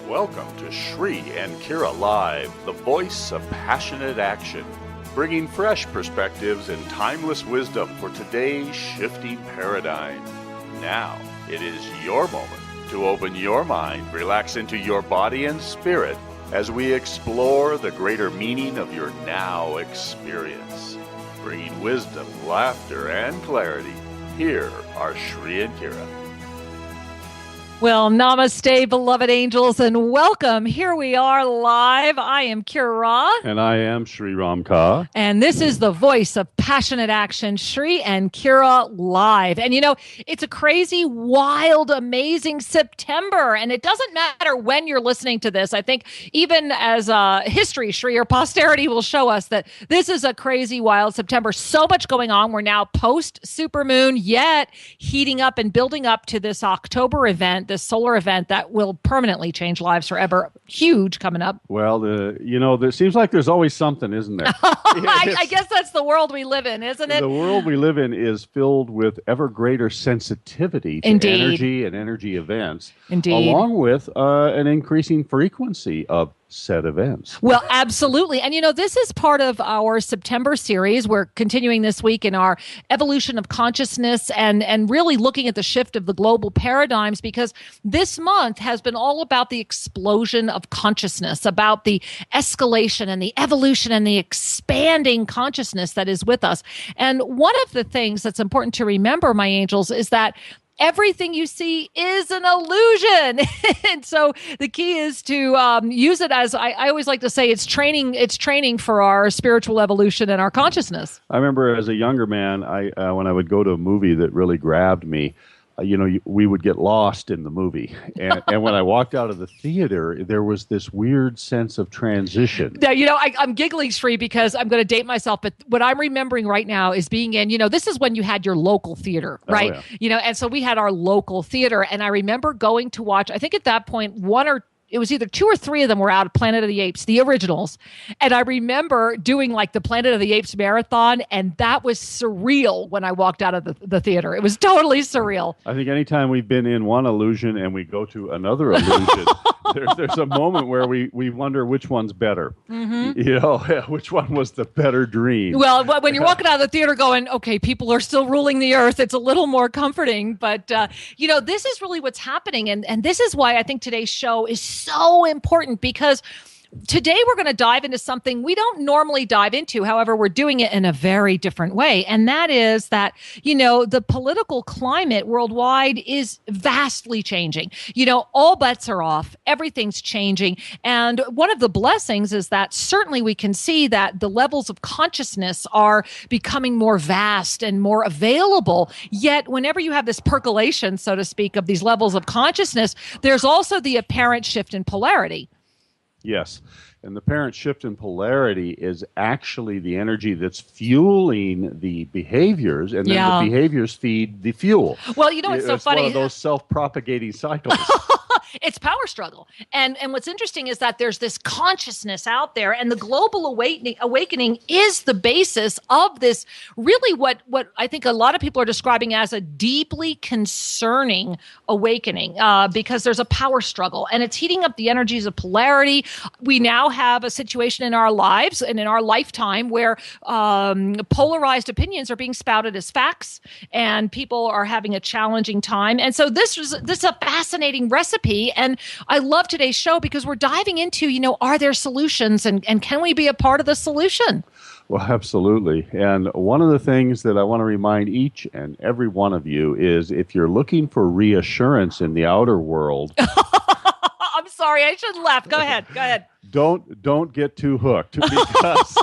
Welcome to Shri and Kira Live, the voice of passionate action, bringing fresh perspectives and timeless wisdom for today's shifting paradigm. Now, it is your moment to open your mind, relax into your body and spirit as we explore the greater meaning of your now experience. Bringing wisdom, laughter, and clarity, here are Shri and Kira. Well, namaste, beloved angels, and welcome. Here we are live. I am Kira. And I am Shri Ramka. And this is the voice of passionate action, Shri and Kira Live. And you know, it's a crazy, wild, amazing September. And it doesn't matter when you're listening to this. I think even as history, Shri, or posterity will show us that this is a crazy, wild September. So much going on. We're now post-supermoon, yet heating up and building up to this October event, this solar event that will permanently change lives forever. Huge coming up. Well, there seems like there's always something, isn't there? I guess that's the world we live in, isn't it? The world we live in is filled with ever greater sensitivity to Indeed. energy and energy events. Indeed. Along with an increasing frequency of said events. Well, absolutely. And, you know, this is part of our September series. We're continuing this week in our evolution of consciousness and really looking at the shift of the global paradigms, because this month has been all about the explosion of consciousness, about the escalation and the evolution and the expanding consciousness that is with us. And one of the things that's important to remember, my angels, is that everything you see is an illusion. And so the key is to use it as, I always like to say, it's training for our spiritual evolution and our consciousness. I remember as a younger man, when I would go to a movie that really grabbed me, we would get lost in the movie. And when I walked out of the theater, there was this weird sense of transition. Now, I'm giggling, Shri, because I'm going to date myself, but what I'm remembering right now is being in, this is when you had your local theater, right? Oh, yeah. And so we had our local theater, and I remember going to watch, I think at that point, it was either 2 or 3 of them were out of Planet of the Apes, the originals. And I remember doing like the Planet of the Apes marathon, and that was surreal when I walked out of the theater. It was totally surreal. I think anytime we've been in one illusion and we go to another illusion, there's a moment where we wonder which one's better. Mm-hmm. Which one was the better dream? Well, when you're walking out of the theater going, okay, people are still ruling the earth, it's a little more comforting. But, this is really what's happening. And this is why I think today's show is so important, because today we're going to dive into something we don't normally dive into. However, we're doing it in a very different way. And that is that, the political climate worldwide is vastly changing. All bets are off. Everything's changing. And one of the blessings is that certainly we can see that the levels of consciousness are becoming more vast and more available. Yet whenever you have this percolation, so to speak, of these levels of consciousness, there's also the apparent shift in polarity. Yes. And the apparent shift in polarity is actually the energy that's fueling the behaviors, and then the behaviors feed the fuel. Well, it's so funny. It's one of those self-propagating cycles. It's power struggle. And what's interesting is that there's this consciousness out there, and the global awakening is the basis of this, really what I think a lot of people are describing as a deeply concerning awakening, because there's a power struggle, and it's heating up the energies of polarity. We now have a situation in our lives and in our lifetime where polarized opinions are being spouted as facts, and people are having a challenging time. And so this is a fascinating recipe. And I love today's show because we're diving into, are there solutions, and can we be a part of the solution? Well, absolutely. And one of the things that I want to remind each and every one of you is, if you're looking for reassurance in the outer world, I'm sorry, I shouldn't laugh. Go ahead. Don't get too hooked, because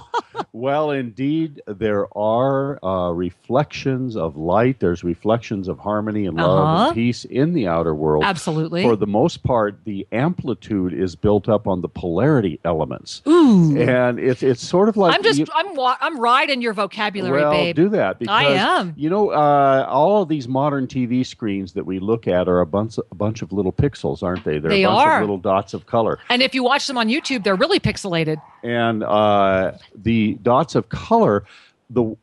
well, indeed, there are reflections of light. There's reflections of harmony and love and peace in the outer world. Absolutely. For the most part, the amplitude is built up on the polarity elements. Ooh. And it's sort of like I'm riding your vocabulary, babe. Do that, because I am. All of these modern TV screens that we look at are a bunch of little pixels, aren't they? They're a bunch of little dots of color. And if you watch them on YouTube, they're really pixelated. And the dots of color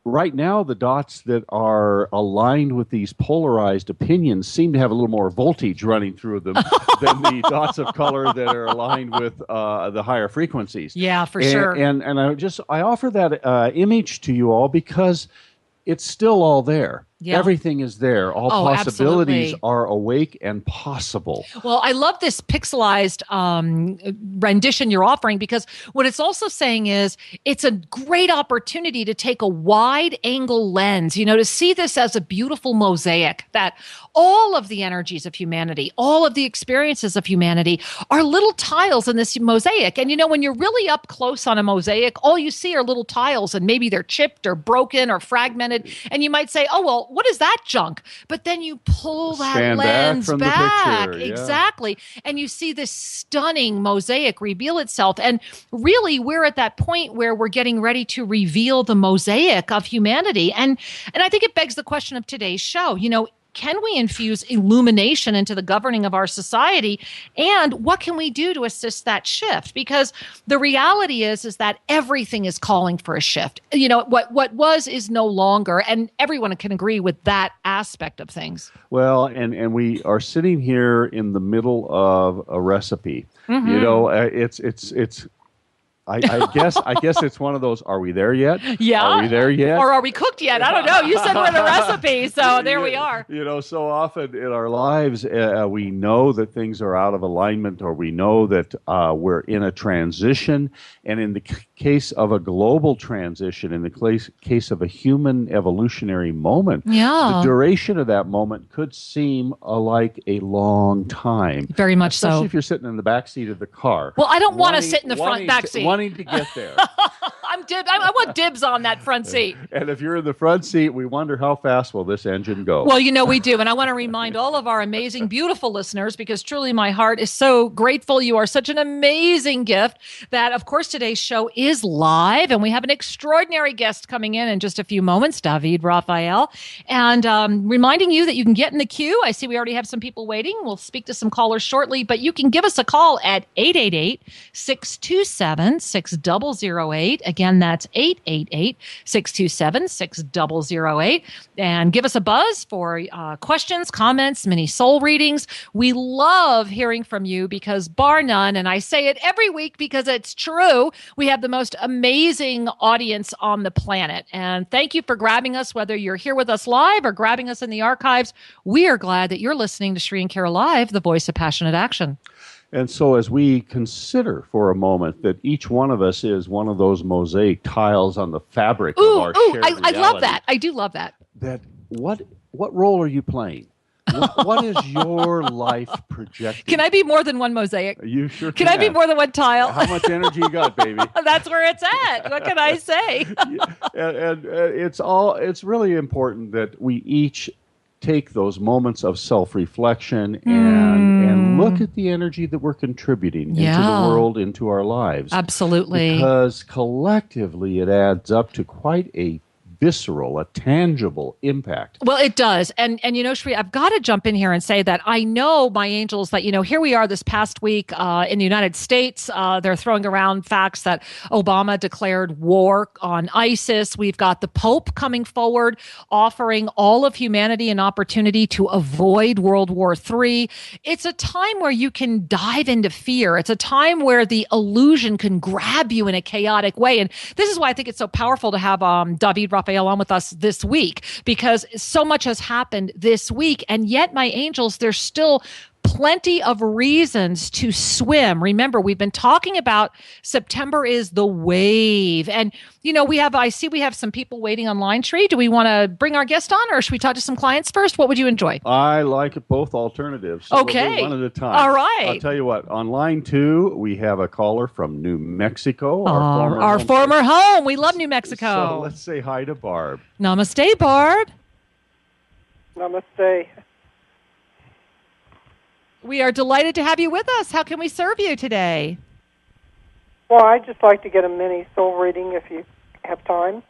right now the dots that are aligned with these polarized opinions seem to have a little more voltage running through them than the dots of color that are aligned with the higher frequencies. Yeah, for sure. And I offer that image to you all because it's still all there. Yeah. Everything is there. All possibilities absolutely. are awake and possible. Well, I love this pixelized rendition you're offering, because what it's also saying is it's a great opportunity to take a wide angle lens, to see this as a beautiful mosaic, that all of the energies of humanity, all of the experiences of humanity are little tiles in this mosaic. And, when you're really up close on a mosaic, all you see are little tiles, and maybe they're chipped or broken or fragmented. And you might say, oh, well, what is that junk? But then you pull that lens from back. the picture. Exactly. And you see this stunning mosaic reveal itself. And really, we're at that point where we're getting ready to reveal the mosaic of humanity. And I think it begs the question of today's show. Can we infuse illumination into the governing of our society? And what can we do to assist that shift? Because the reality is that everything is calling for a shift. What was is no longer, and everyone can agree with that aspect of things. Well, and we are sitting here in the middle of a recipe. Mm-hmm. I guess it's one of those. Are we there yet? Yeah. Are we there yet? Or are we cooked yet? I don't know. You said we're in a recipe, so there we are. So often in our lives, we know that things are out of alignment, or we know that we're in a transition. And in the case of a global transition, in the case of a human evolutionary moment, the duration of that moment could seem like a long time. Very much so. Especially if you're sitting in the back seat of the car. Well, I don't want to sit in the front back seat. Wanting to get there. I want dibs on that front seat. And if you're in the front seat, we wonder how fast will this engine go. Well, we do. And I want to remind all of our amazing, beautiful listeners, because truly my heart is so grateful. You are such an amazing gift that, of course, today's show is live. And we have an extraordinary guest coming in just a few moments, Vid Raphael. And reminding you that you can get in the queue. I see we already have some people waiting. We'll speak to some callers shortly. But you can give us a call at 888-627-6008. Again, that's 888-627-6008. And give us a buzz for questions, comments, mini soul readings. We love hearing from you because, bar none, and I say it every week because it's true, we have the most amazing audience on the planet. And thank you for grabbing us, whether you're here with us live or grabbing us in the archives. We are glad that you're listening to Sri and Kara Live, the voice of passionate action. And so as we consider for a moment that each one of us is one of those mosaic tiles on the fabric of our shared reality. I love that. I do love that. That what role are you playing? What is your life projecting? Can I be more than one mosaic? You sure can. Can I be more than one tile? How much energy you got, baby? That's where it's at. What can I say? and it's really important that we each take those moments of self-reflection and look at the energy that we're contributing into the world, into our lives. Absolutely. Because collectively it adds up to quite a visceral, a tangible impact. Well, it does. And Shri, I've got to jump in here and say that I know, my angels, that, here we are this past week in the United States. They're throwing around facts that Obama declared war on ISIS. We've got the Pope coming forward, offering all of humanity an opportunity to avoid World War III. It's a time where you can dive into fear. It's a time where the illusion can grab you in a chaotic way. And this is why I think it's so powerful to have Vid Raphael on with us this week, because so much has happened this week. And yet, my angels, there's still plenty of reasons to swim. Remember, we've been talking about September is the wave. And, I see we have some people waiting online. Shri, do we want to bring our guest on, or should we talk to some clients first? What would you enjoy? I like both alternatives. So okay. We'll do one at a time. All right. I'll tell you what, on line 2, we have a caller from New Mexico. Our former home. We love New Mexico. So let's say hi to Barb. Namaste, Barb. Namaste. We are delighted to have you with us. How can we serve you today? Well, I'd just like to get a mini soul reading if you have time.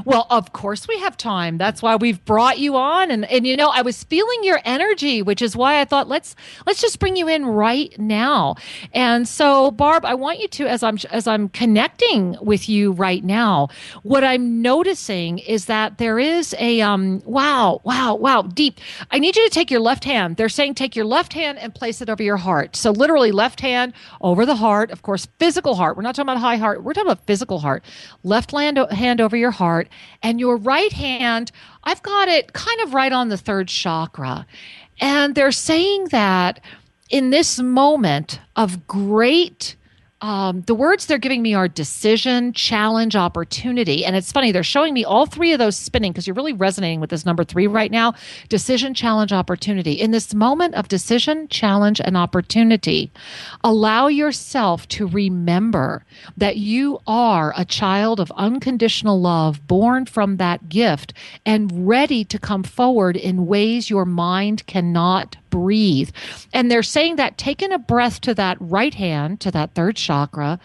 Well, of course we have time. That's why we've brought you on. And you know, I was feeling your energy, which is why I thought let's just bring you in right now. And so, Barb, I want you to, as I'm connecting with you right now, what I'm noticing is that there is a wow, deep. I need you to take your left hand. They're saying take your left hand and place it over your heart. So literally left hand over the heart, of course, physical heart. We're not talking about high heart. We're talking about physical heart. Left hand over your heart, and your right hand, I've got it kind of right on the third chakra. And they're saying that in this moment of great the words they're giving me are decision, challenge, opportunity. And it's funny, they're showing me all three of those spinning because you're really resonating with this number 3 right now. Decision, challenge, opportunity. In this moment of decision, challenge, and opportunity, allow yourself to remember that you are a child of unconditional love, born from that gift and ready to come forward in ways your mind cannot breathe. And they're saying that taking a breath to that right hand, to that third chakra,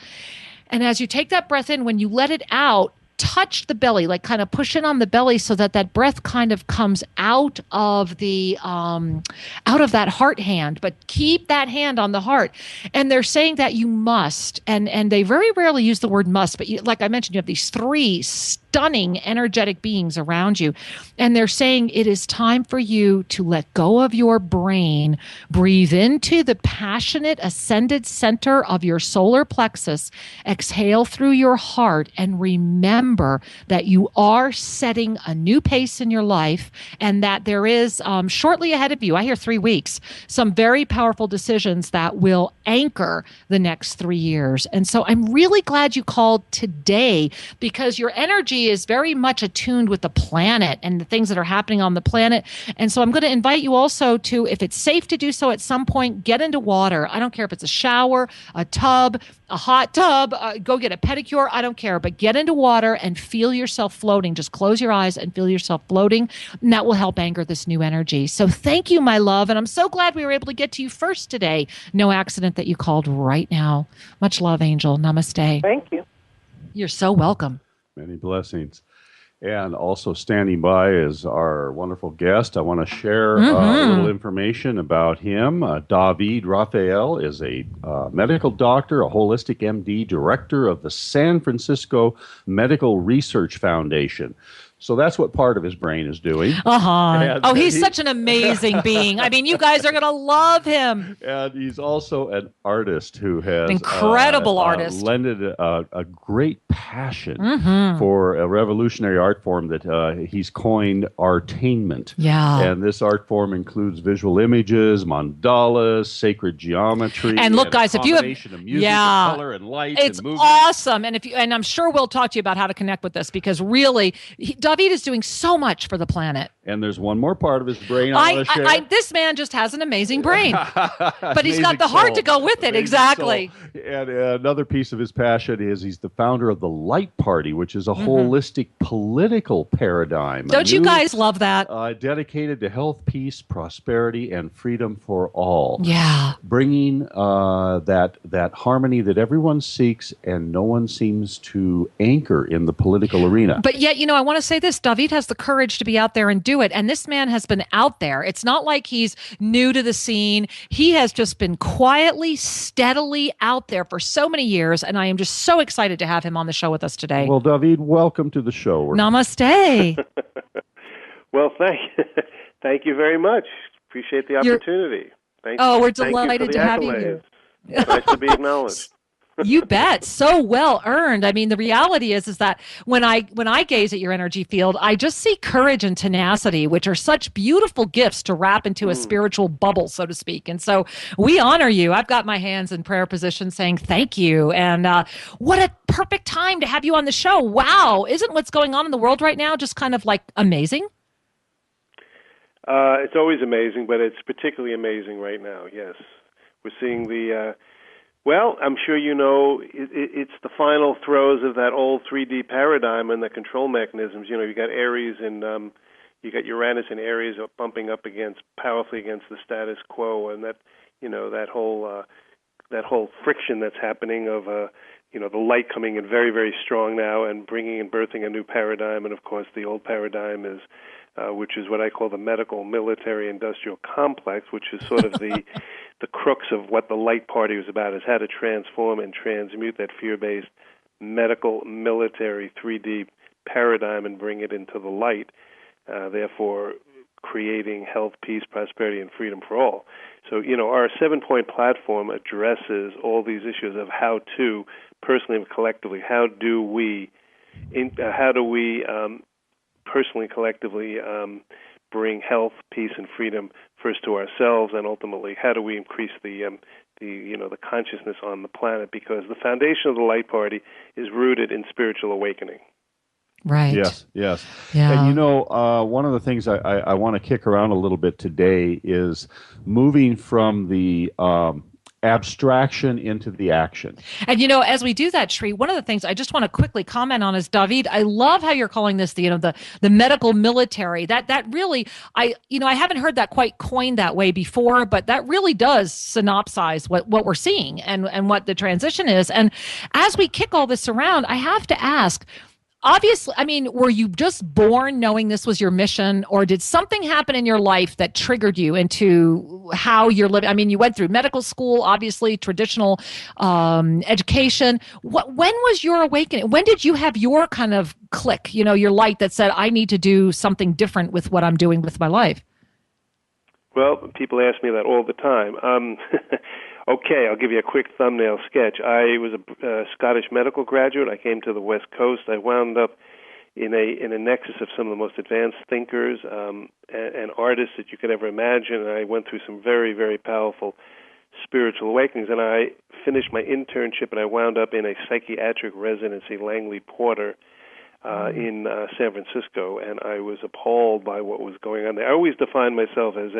and as you take that breath in, when you let it out, touch the belly, like kind of push in on the belly so that that breath kind of comes out of the out of that heart hand, but keep that hand on the heart. And they're saying that you must, and they very rarely use the word must, but like I mentioned, you have these 3 stunning energetic beings around you, and they're saying it is time for you to let go of your brain, breathe into the passionate ascended center of your solar plexus, exhale through your heart, and remember that you are setting a new pace in your life, and that there is shortly ahead of you, I hear 3 weeks, some very powerful decisions that will anchor the next 3 years. And so I'm really glad you called today, because your energy is very much attuned with the planet and the things that are happening on the planet. And so I'm going to invite you also to, if it's safe to do so at some point, get into water. I don't care if it's a shower, a tub, a hot tub, go get a pedicure. I don't care, but get into water and feel yourself floating. Just close your eyes and feel yourself floating, and that will help anchor this new energy. So thank you, my love. And I'm so glad we were able to get to you first today. No accident that you called right now. Much love, Angel. Namaste. Thank you. You're so welcome. Many blessings. And also standing by is our wonderful guest. I want to share a little information about him. Vid Raphael is a medical doctor, a holistic MD, director of the San Francisco Medical Research Foundation. So that's what part of his brain is doing. Oh, he's such an amazing being. I mean, you guys are going to love him. And he's also an artist who has incredible artist, lended a great passion for a revolutionary art form that he's coined artainment. Yeah. And this art form includes visual images, mandalas, sacred geometry, and look, guys, if you have of music, and color, and light, it's and movement. awesome. And I'm sure we'll talk to you about how to connect with this, because really, David is doing so much for the planet. And there's one more part of his brain I want to share. This man just has an amazing brain, but he's got the heart to go with it. Exactly. Soul. And another piece of his passion is he's the founder of the Light Party, which is a holistic political paradigm. Don't you guys love that? Dedicated to health, peace, prosperity, and freedom for all. Yeah. Bringing that harmony that everyone seeks and no one seems to anchor in the political arena. But yet, I want to say this, David has the courage to be out there and do it. And this man has been out there. It's not like he's new to the scene. He has just been quietly, steadily out there for so many years. And I am just so excited to have him on the show with us today. Well, David, welcome to the show. Namaste. Well, thank you very much. Appreciate the opportunity. We're delighted to have you. Nice to be acknowledged. You bet. So well earned. I mean, the reality is that when I gaze at your energy field, I just see courage and tenacity, which are such beautiful gifts to wrap into a spiritual bubble, so to speak. And so we honor you. I've got my hands in prayer position saying thank you. And what a perfect time to have you on the show. Wow. Isn't what's going on in the world right now just kind of like amazing? It's always amazing, but it's particularly amazing right now, yes. We're seeing well, I'm sure you know it's the final throes of that old 3D paradigm and the control mechanisms. You got Aries and you got Uranus and Aries bumping up powerfully against the status quo, and that that whole that whole friction that's happening of the light coming in very, very strong now and bringing and birthing a new paradigm. And of course, the old paradigm is, which is what I call the medical, military, industrial complex, which is sort of the crux of what the light party was about, is how to transform and transmute that fear-based medical, military, 3D paradigm and bring it into the light, therefore creating health, peace, prosperity, and freedom for all. So, our 7-point platform addresses all these issues of how to, personally and collectively, how do we personally and collectively bring health, peace, and freedom first to ourselves, and ultimately, how do we increase the consciousness on the planet? Because the foundation of the Light Party is rooted in spiritual awakening. Right. Yes. Yeah. And one of the things I want to kick around a little bit today is moving from the abstraction into the action. And as we do that, Sri, one of the things I just want to quickly comment on is, David, I love how you're calling this the medical military. That really, I haven't heard that quite coined that way before, but that really does synopsize what we're seeing and what the transition is. And as we kick all this around, I have to ask, obviously, were you just born knowing this was your mission, or did something happen in your life that triggered you into how you're living? You went through medical school, obviously, traditional education. When was your awakening? When did you have your kind of click, your light that said, I need to do something different with what I'm doing with my life? Well, people ask me that all the time. Okay, I'll give you a quick thumbnail sketch. I was a Scottish medical graduate. I came to the West Coast. I wound up in a nexus of some of the most advanced thinkers and artists that you could ever imagine. And I went through some very, very powerful spiritual awakenings. And I finished my internship, and I wound up in a psychiatric residency, Langley Porter, in San Francisco, and I was appalled by what was going on there. I always defined myself as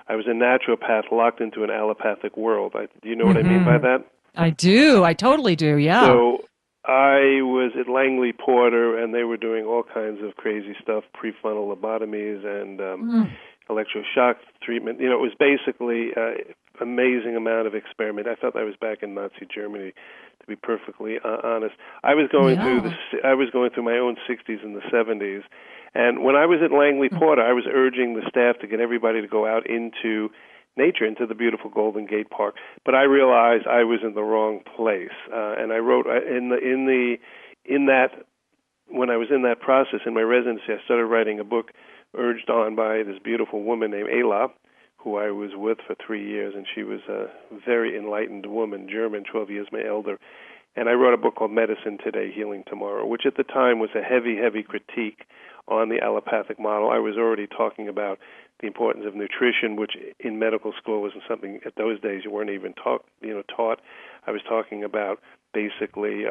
I was a naturopath locked into an allopathic world. Do you know what I mean by that? I do. I totally do, yeah. So I was at Langley Porter, and they were doing all kinds of crazy stuff, prefrontal lobotomies and electroshock treatment. It was basically amazing amount of experiment. I felt I was back in Nazi Germany, to be perfectly honest. I was going through my own 60s and the 70s, and when I was at Langley Porter, I was urging the staff to get everybody to go out into nature, into the beautiful Golden Gate Park. But I realized I was in the wrong place, and I wrote when I was in that process in my residency, I started writing a book urged on by this beautiful woman named Ayla, who I was with for 3 years, and she was a very enlightened woman, German, 12 years my elder. And I wrote a book called Medicine Today, Healing Tomorrow, which at the time was a heavy, heavy critique on the allopathic model. I was already talking about the importance of nutrition, which in medical school wasn't something at those days you weren't even taught. I was talking about basically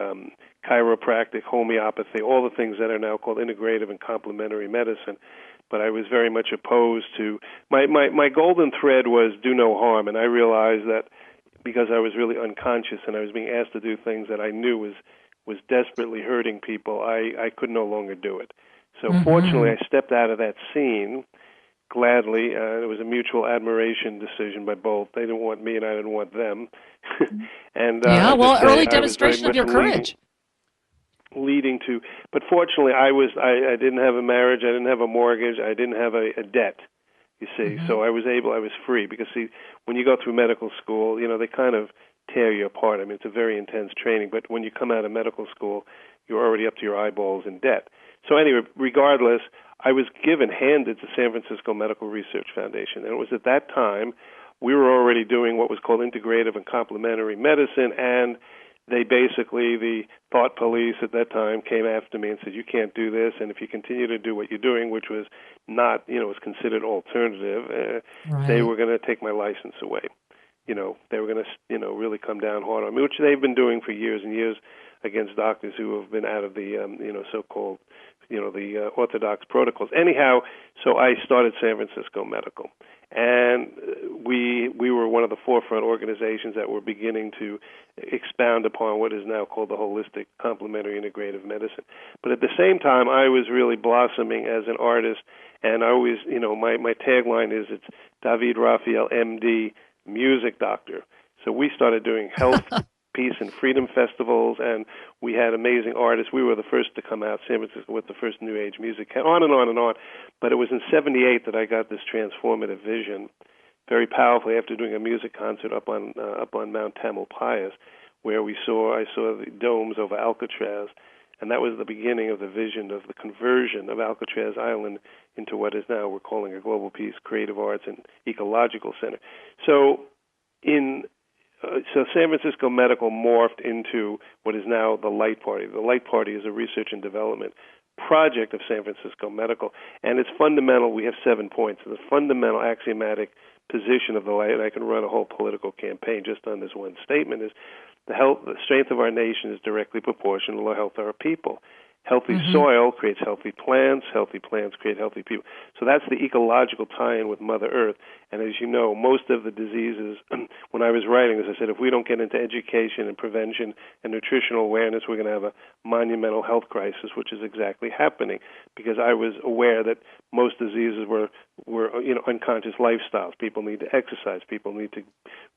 chiropractic, homeopathy, all the things that are now called integrative and complementary medicine. But I was very much opposed to my golden thread was do no harm, and I realized that because I was really unconscious and I was being asked to do things that I knew was desperately hurting people, I could no longer do it. So fortunately, I stepped out of that scene gladly. It was a mutual admiration decision by both. They didn't want me, and I didn't want them. And early demonstration of your courage. Leading to, but fortunately, I didn't have a marriage, I didn't have a mortgage, I didn't have a debt. You see, so I was free because when you go through medical school, they kind of tear you apart. It's a very intense training, but when you come out of medical school, you're already up to your eyeballs in debt. So anyway, regardless, I was handed to San Francisco Medical Research Foundation, and it was at that time we were already doing what was called integrative and complementary medicine, and they basically, the thought police at that time came after me and said, you can't do this, and if you continue to do what you're doing, which was not, was considered alternative, they were going to take my license away. They were going to, really come down hard on me, which they've been doing for years and years against doctors who have been out of the, so-called, the orthodox protocols. Anyhow, so I started San Francisco Medical. And we were one of the forefront organizations that were beginning to expound upon what is now called the holistic complementary integrative medicine. But at the same time, I was really blossoming as an artist, and I always, my tagline is it's Vid Raphael, MD, music doctor. So we started doing health, peace, and freedom festivals, and we had amazing artists. We were the first to come out, San Francisco, with the first New Age music, on and on and on. But it was in '78 that I got this transformative vision, very powerfully, after doing a music concert up on Mount Tamalpais, where I saw the domes over Alcatraz, and that was the beginning of the vision of the conversion of Alcatraz Island into what is now we're calling a Global Peace, Creative Arts, and Ecological Center. So So San Francisco Medical morphed into what is now the Light Party. The Light Party is a research and development project of San Francisco Medical, and it's fundamental. We have 7 points. The fundamental axiomatic position of the light, and I can run a whole political campaign just on this one statement, is the strength of our nation is directly proportional to the health of our people. Healthy soil creates healthy plants create healthy people. So that's the ecological tie-in with Mother Earth. And as you know, most of the diseases, when I was writing this, I said, if we don't get into education and prevention and nutritional awareness, we're going to have a monumental health crisis, which is exactly happening, because I was aware that most diseases were unconscious lifestyles. People need to exercise. People need to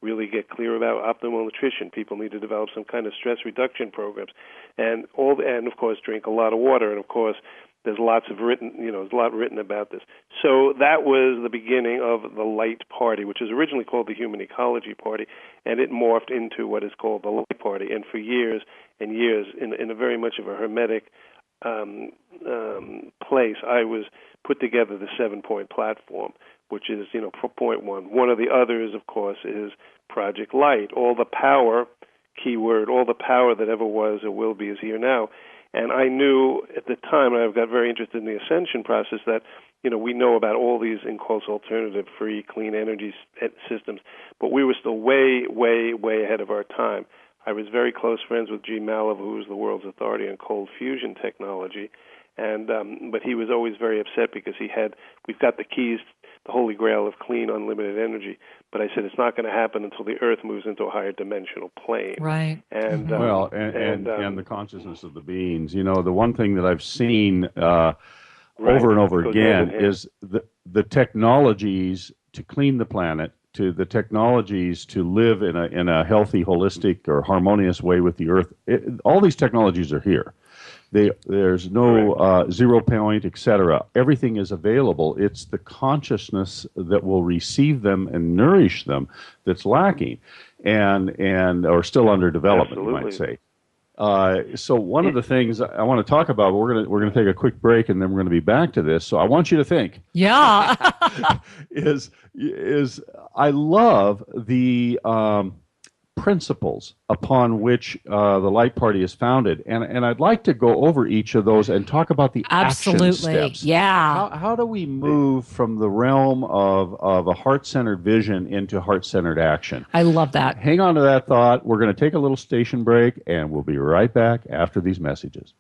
really get clear about optimal nutrition. People need to develop some kind of stress reduction programs, and of course drink a lot of water. And of course, there's a lot written about this. So that was the beginning of the Light Party, which was originally called the Human Ecology Party, and it morphed into what is called the Light Party. And for years and years, in a very much of a hermetic place, I was put together the 7-point platform, which is, point one. One of the others, of course, is Project Light. All the power, keyword, all the power that ever was or will be is here now. And I knew at the time, and I got very interested in the ascension process, that, we know about all these, in quotes, alternative, free, clean energy systems, but we were still way, way, way ahead of our time. I was very close friends with G. Malibu, who was the world's authority on cold fusion technology, and but he was always very upset because we've got the keys, the holy grail of clean, unlimited energy. But I said it's not going to happen until the Earth moves into a higher dimensional plane. Right. And and the consciousness of the beings. The one thing that I've seen over and over again is the technologies to clean the planet, to the technologies to live in a healthy, holistic, or harmonious way with the Earth. All these technologies are here. There's no 0 point, etc. Everything is available. It's the consciousness that will receive them and nourish them that's lacking, and or still under development, you might say. So one of the things I want to talk about, we're gonna take a quick break, and then we're going to be back to this. So I want you to think. Yeah. is I love the principles upon which the Light Party is founded, and I'd like to go over each of those and talk about the action steps. Yeah. How do we move from the realm of a heart-centered vision into heart-centered action? I love that. Hang on to that thought. We're going to take a little station break, and we'll be right back after these messages.